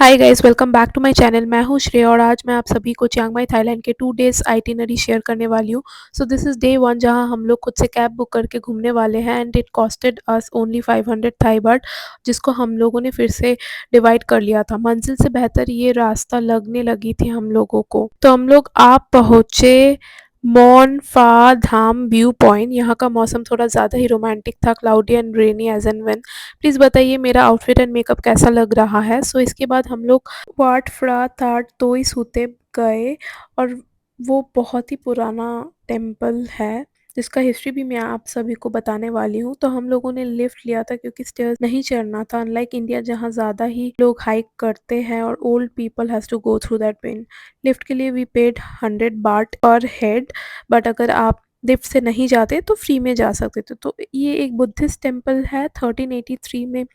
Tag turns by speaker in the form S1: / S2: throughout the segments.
S1: Hi guys, welcome back to my channel. मैं हूँ श्रेया और आज मैं आप सभी को चियांग माई थाईलैंड के 2 डेज़ आइटिनरी शेयर करने वाली हूँ। सो दिस इज़ डे 1 जहाँ हम लोग खुद से कैब बुक करके घूमने वाले हैं and it costed us only 500 Thai baht, जिसको हम लोगों ने फिर से डिवाइड कर लिया था। मंजिल से बेहतर ये रास्ता लगने लगी थी हम लोगों को। तो हम लोग आप पहुँचे मॉन फा धाम व्यू पॉइंट। यहाँ का मौसम थोड़ा ज़्यादा ही रोमांटिक था, cloudy and rainy as and when. Please बताइए मेरा आउटफिट एंड मेकअप कैसा लग रहा है। सो इसके बाद हम लोग वाट फ्रा थाट तोई सूते गए और वो बहुत ही पुराना टेम्पल है जिसका हिस्ट्री भी मैं आप सभी को बताने वाली हूँ। तो हम लोगों ने लिफ्ट लिया था क्योंकि स्टेयर्स नहीं चढ़ना था, अनलाइक इंडिया जहाँ ज़्यादा ही लोग हाइक करते हैं और old people has to go through that pain. Lift के लिए वी पेड 100 बाट पर हेड, बट अगर आप लिफ्ट से नहीं जाते तो फ्री में जा सकते थे। तो ये एक बुद्धिस्ट टेम्पल है। 1383 में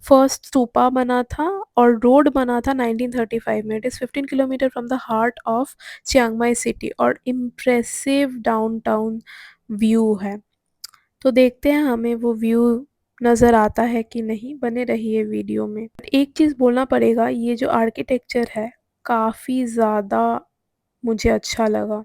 S1: फर्स्ट स्तूपा बना था और रोड बना था 1935 में। It is 15 kilometre from the heart of Chiang Mai city और इम्प्रेसिव डाउनटाउन व्यू है। तो देखते हैं हमें वो व्यू नज़र आता है कि नहीं। बने रहिए वीडियो में। एक चीज़ बोलना पड़ेगा, ये जो आर्किटेक्चर है काफ़ी ज़्यादा मुझे अच्छा लगा।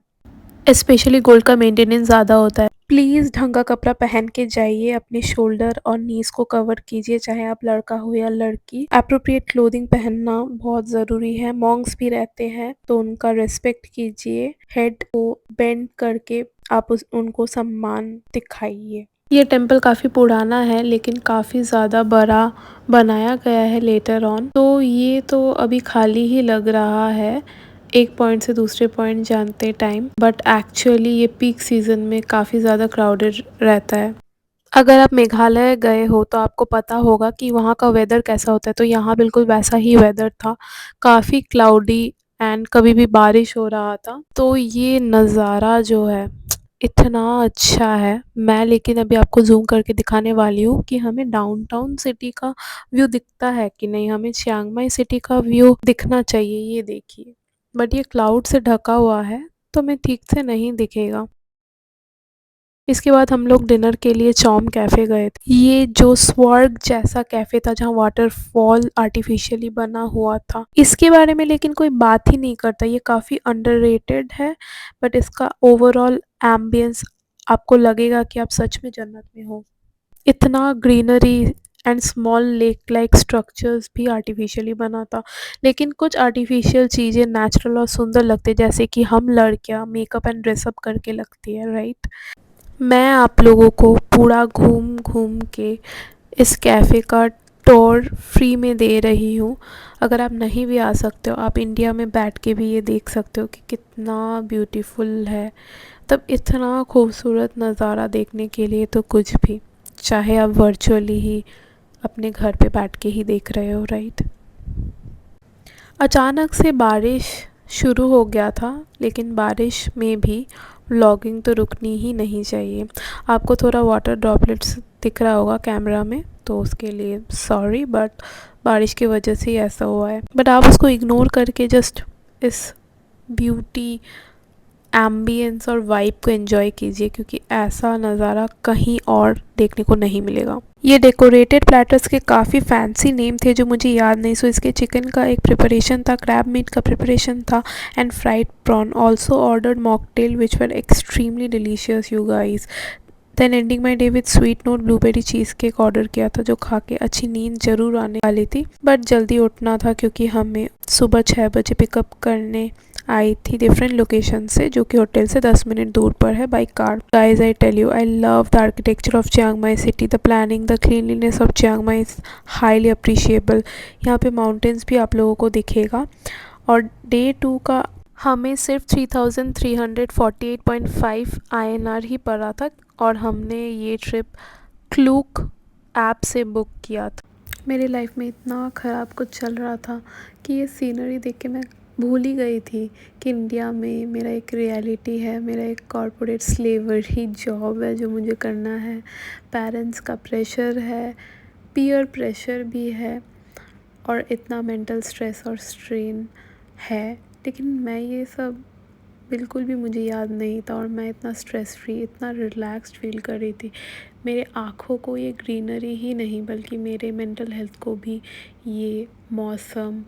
S1: स्पेशली गोल्ड का मेंटेनेंस ज़्यादा होता है। प्लीज़ ढंग का कपड़ा पहन के जाइए, अपने शोल्डर और नीज़ को कवर कीजिए, चाहे आप लड़का हो या लड़की। एप्रोप्रिएट क्लोथिंग पहनना बहुत ज़रूरी है। मॉन्क्स भी रहते हैं तो उनका रिस्पेक्ट कीजिए। हेड को बेंड करके आप उनको सम्मान दिखाइए। ये टेम्पल काफ़ी पुराना है लेकिन काफ़ी ज़्यादा बड़ा बनाया गया है लेटर ऑन। तो ये तो अभी खाली ही लग रहा है एक पॉइंट से दूसरे पॉइंट जानते टाइम, बट एक्चुअली ये पीक सीज़न में काफ़ी ज़्यादा क्राउडेड रहता है। अगर आप मेघालय गए हो तो आपको पता होगा कि वहाँ का वेदर कैसा होता है। तो यहाँ बिल्कुल वैसा ही वेदर था, काफ़ी क्लाउडी एंड कभी भी बारिश हो रहा था। तो ये नज़ारा जो है इतना अच्छा है। मैं लेकिन अभी आपको ज़ूम करके दिखाने वाली हूँ कि हमें डाउनटाउन सिटी का व्यू दिखता है कि नहीं। हमें चियांग माई सिटी का व्यू दिखना चाहिए, ये देखिए। बट ये क्लाउड से ढका हुआ है तो हमें ठीक से नहीं दिखेगा। इसके बाद हम लोग डिनर के लिए चॉम कैफ़े गए थे। ये जो स्वर्ग जैसा कैफ़े था जहाँ वाटरफॉल आर्टिफिशियली बना हुआ था, इसके बारे में लेकिन कोई बात ही नहीं करता। ये काफ़ी अंडररेटेड है, बट इसका ओवरऑल एम्बियंस आपको लगेगा कि आप सच में जन्नत में हो। इतना greenery and small lake like structures भी आर्टिफिशियली बना था, लेकिन कुछ आर्टिफिशियल चीज़ें नेचुरल और सुंदर लगती है, जैसे कि हम लड़कियां मेकअप एंड ड्रेसअप करके लगती है, राइट। मैं आप लोगों को पूरा घूम घूम के इस कैफ़े का टूर फ्री में दे रही हूँ। अगर आप नहीं भी आ सकते हो, आप इंडिया में बैठ के भी ये देख सकते हो कि कितना ब्यूटीफुल है। तब इतना खूबसूरत नज़ारा देखने के लिए तो कुछ भी, चाहे आप वर्चुअली ही अपने घर पे बैठ के ही देख रहे हो, राइट। अचानक से बारिश शुरू हो गया था, लेकिन बारिश में भी व्लॉगिंग तो रुकनी ही नहीं चाहिए। आपको थोड़ा वाटर ड्रॉपलेट्स दिख रहा होगा कैमरा में, तो उसके लिए सॉरी, बट बारिश की वजह से ही ऐसा हुआ है। बट आप उसको इग्नोर करके जस्ट इस ब्यूटी, एम्बियंस और वाइब को एंजॉय कीजिए, क्योंकि ऐसा नज़ारा कहीं और देखने को नहीं मिलेगा। ये डेकोरेटेड प्लेटर्स के काफ़ी फैंसी नेम थे जो मुझे याद नहीं। सो इसके चिकन का एक प्रिपरेशन था, क्रैब मीट का प्रिपरेशन था and fried prawn. Also ordered mocktail which were extremely delicious you guys. Then ending my day with sweet note blueberry cheesecake order किया था, जो खा के अच्छी नींद ज़रूर आने वाली थी, बट जल्दी उठना था क्योंकि हमें सुबह 6 बजे पिकअप करने आई थी डिफरेंट लोकेशन से, जो कि होटल से 10 मिनट दूर पर है by car. Guys I tell you, I love the architecture of Chiang Mai city. The planning, the cleanliness of Chiang Mai is highly appreciable. यहाँ पे माउंटेन्स भी आप लोगों को दिखेगा। और डे 2 का हमें सिर्फ 3348.5 INR ही पड़ा था और हमने ये ट्रिप क्लूक ऐप से बुक किया था। मेरी लाइफ में इतना ख़राब कुछ चल रहा था कि ये सीनरी देख के मैं भूल ही गई थी कि इंडिया में मेरा एक रियलिटी है, मेरा एक कॉर्पोरेट स्लेवरी जॉब है जो मुझे करना है, पेरेंट्स का प्रेशर है, पीयर प्रेशर भी है और इतना मेंटल स्ट्रेस और स्ट्रेन है। लेकिन मैं ये सब बिल्कुल भी मुझे याद नहीं था और मैं इतना स्ट्रेस फ्री, इतना रिलैक्स्ड फील कर रही थी। मेरे आँखों को ये ग्रीनरी ही नहीं बल्कि मेरे मेंटल हेल्थ को भी ये मौसम,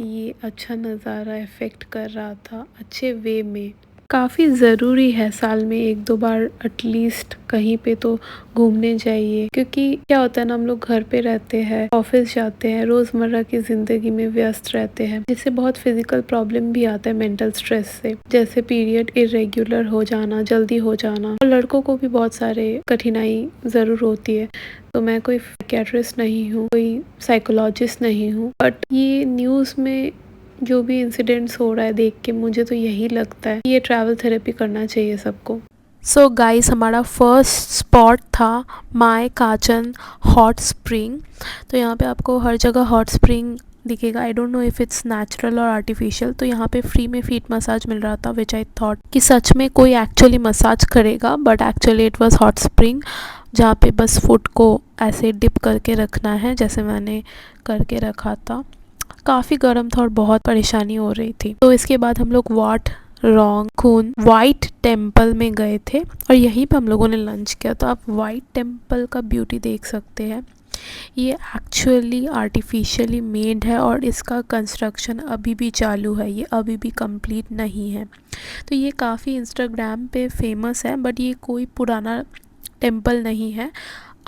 S1: ये अच्छा नज़ारा इफ़ेक्ट कर रहा था अच्छे वे में। काफ़ी ज़रूरी है साल में 1-2 बार एटलीस्ट कहीं पे तो घूमने जाइए, क्योंकि क्या होता है ना, हम लोग घर पे रहते हैं, ऑफिस जाते हैं, रोज़मर्रा की ज़िंदगी में व्यस्त रहते हैं, जिससे बहुत फिजिकल प्रॉब्लम भी आता है मेंटल स्ट्रेस से, जैसे पीरियड इरेगुलर हो जाना, जल्दी हो जाना, और लड़कों को भी बहुत सारे कठिनाई ज़रूर होती है। तो मैं कोई साइकियाट्रिस्ट नहीं हूँ, कोई साइकोलॉजिस्ट नहीं हूँ, बट ये न्यूज़ में जो भी इंसिडेंट्स हो रहा है देख के मुझे तो यही लगता है कि ये ट्रैवल थेरेपी करना चाहिए सबको। सो गाइस, हमारा फर्स्ट स्पॉट था माय काचन हॉट स्प्रिंग। तो यहाँ पे आपको हर जगह हॉट स्प्रिंग दिखेगा। I don't know if it's natural और आर्टिफिशियल। तो यहाँ पे फ्री में फीट मसाज मिल रहा था, विच आई थॉट कि सच में कोई एक्चुअली मसाज करेगा, but actually it was hot spring, जहाँ पे बस फुट को ऐसे डिप करके रखना है, जैसे मैंने करके रखा था। काफ़ी गर्म था और बहुत परेशानी हो रही थी। तो इसके बाद हम लोग वाट रॉन्ग खून वाइट टेम्पल में गए थे और यहीं पे हम लोगों ने लंच किया। तो आप वाइट टेम्पल का ब्यूटी देख सकते हैं। ये एक्चुअली आर्टिफिशियली मेड है और इसका कंस्ट्रक्शन अभी भी चालू है, ये अभी भी कंप्लीट नहीं है। तो ये काफ़ी इंस्टाग्राम पे फेमस है, बट ये कोई पुराना टेम्पल नहीं है।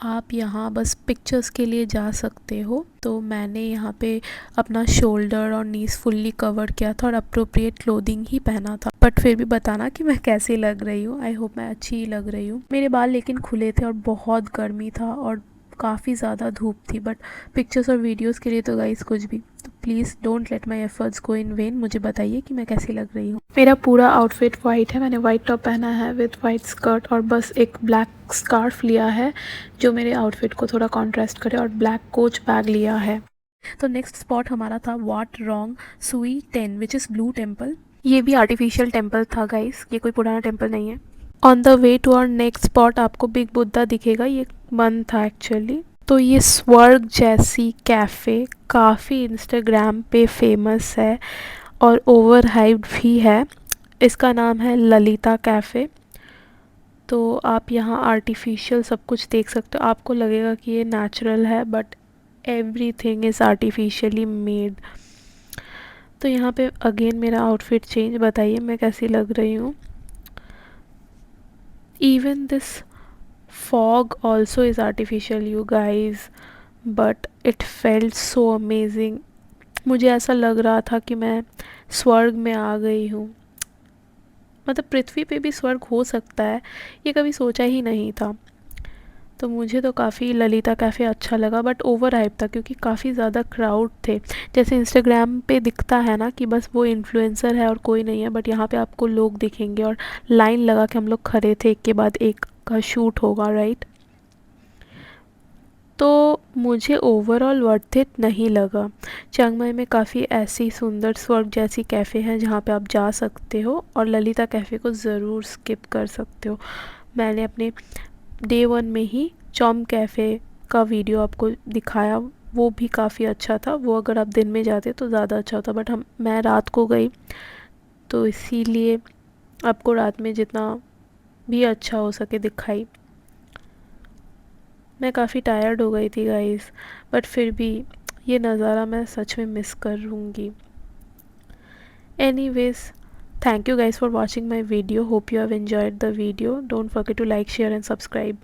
S1: आप यहाँ बस पिक्चर्स के लिए जा सकते हो। तो मैंने यहाँ पे अपना शोल्डर और नीज फुल्ली कवर किया था और अप्रोप्रिएट क्लोथिंग ही पहना था। बट फिर भी बताना कि मैं कैसी लग रही हूँ। आई होप मैं अच्छी ही लग रही हूँ। मेरे बाल लेकिन खुले थे और बहुत गर्मी था और काफ़ी ज़्यादा धूप थी, बट पिक्चर्स और वीडियोस के लिए तो गाइस कुछ भी। तो please don't let my efforts go in when. मुझे बताइए कि मैं कैसी लग रही हूँ। मेरा पूरा आउटफिट वाइट है। मैंने वाइट टॉप पहना है विथ वाइट स्कर्ट और बस एक ब्लैक स्कार्फ लिया है जो मेरे आउटफिट को थोड़ा कॉन्ट्रास्ट करे, और ब्लैक कोच बैग लिया है। तो नेक्स्ट स्पॉट हमारा था वाट रॉन्ग सुई 10 विच इज़ ब्लू टेम्पल। ये भी आर्टिफिशियल टेम्पल था गाइस, ये कोई पुराना टेम्पल नहीं है। On the way to our next spot आपको बिग बुद्धा दिखेगा, ये बंद था एक्चुअली। तो ये स्वर्ग जैसी कैफ़े काफ़ी इंस्टाग्राम पे फेमस है और ओवर हाइप्ड भी है। इसका नाम है ललिता कैफ़े। तो आप यहाँ आर्टिफिशियल सब कुछ देख सकते हो। आपको लगेगा कि ये नेचुरल है, but everything is artificially made. तो यहाँ पे अगेन मेरा आउटफिट चेंज, बताइए मैं कैसी लग रही हूँ। Even this fog also is artificial you guys, but it felt so amazing। मुझे ऐसा लग रहा था कि मैं स्वर्ग में आ गई हूँ। मतलब पृथ्वी पे भी स्वर्ग हो सकता है, ये कभी सोचा ही नहीं था। तो मुझे तो काफ़ी ललिता कैफ़े अच्छा लगा, बट ओवर हाइप था क्योंकि काफ़ी ज़्यादा क्राउड थे। जैसे इंस्टाग्राम पे दिखता है ना कि बस वो इन्फ्लुएंसर है और कोई नहीं है, बट यहाँ पे आपको लोग दिखेंगे और लाइन लगा के हम लोग खड़े थे, एक के बाद एक का शूट होगा, राइट। तो मुझे ओवरऑल वर्थ इट नहीं लगा। चियांग माई में काफ़ी ऐसी सुंदर स्वर्ग जैसी कैफ़े हैं जहाँ पे आप जा सकते हो, और ललिता कैफ़े को ज़रूर स्किप कर सकते हो। मैंने अपने डे 1 में ही चॉम कैफ़े का वीडियो आपको दिखाया, वो भी काफ़ी अच्छा था। वो अगर आप दिन में जाते तो ज़्यादा अच्छा होता, बट मैं रात को गई, तो इसीलिए आपको रात में जितना भी अच्छा हो सके दिखाई। मैं काफ़ी टायर्ड हो गई थी गाइस, बट फिर भी ये नज़ारा मैं सच में मिस करूँगी। Anyways, thank you guys for watching my video. Hope you have enjoyed the video. Don't forget to like, share and subscribe.